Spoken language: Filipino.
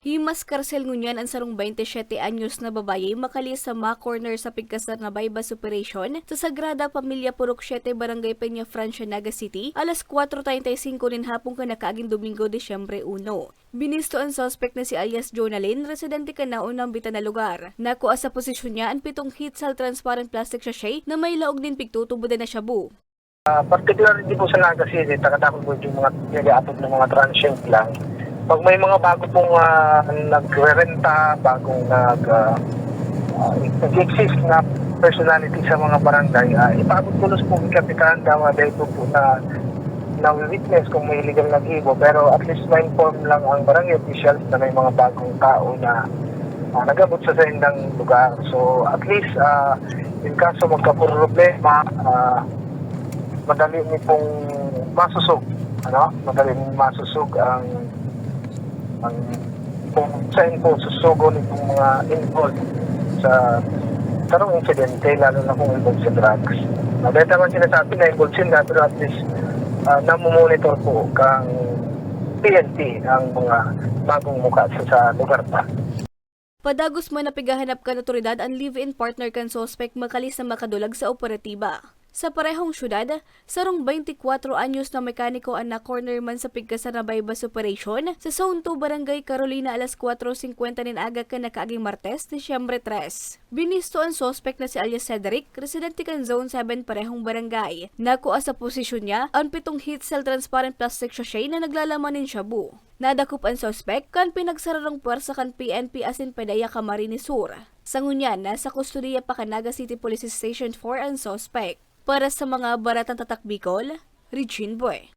Himas karsel ngunyan ang sarong 27 anyos na babaye makali sa corner sa pigkasar na bypass operation sa Sagrada Pamilya Purok 7 Barangay Peña Francia, Naga City, alas 4:35 nin hapon kanakaaging Domingo, Disyembre 1. Binisto ang suspect na si alias Jonalyn, residente ka na unang bitan na lugar. Nakuha sa posisyon niya ang 7 hitsal transparent plastic sachet na may laog din pigtutubudan na shabu. Particularly po sa Naga City, takatapos po yung mga nag-aapod ng mga transient lang. Pag may mga bago pong nagre-renta, bagong nag-exist na personality sa mga barangay, ipabot po kung kapitan daw dahil po na witness kung may illegal nag-ibo. Pero at least ma-inform lang ang barangay officials na may mga bagong tao na nag-abot sa sendang lugar. So at least in kaso magka-problema, madali niyo pong masusog. Madali niyo masusog ang kung saan po susugon itong mga involved sa tarong insidente, lalo na kung involved sa drugs. Dahil naman sinasabi na involved sila, pero at least namumonitor po kang PNP ang mga bagong mukha sa lugar pa. Padagos man napigahanap kan otoridad ang live-in partner kan suspect makalis na makadulag sa operatiba. Sa parehong syudad, sarong 24 anyos na mekaniko ang na-corner man sa pigkasar na bypass operation sa Zone 2 Barangay Carolina alas 4:50 nin aga kanakaaging Martes, Disyembre 3. Binisto ang suspect na si alias Cedric, residente kan Zone 7 parehong barangay. Nakuha sa posisyon niya ang 7 hitsal transparent plastic sachet na naglalaman nin shabu. Nadakop ang suspect kan pinagsararong puwersa kan PNP asin Pedaya Camarines Sur. Sa ngunyan, nasa kustudiya pa kan Naga City Police Station 4 ang suspect. Para sa mga baratang tatak Bicol, Regine Bue.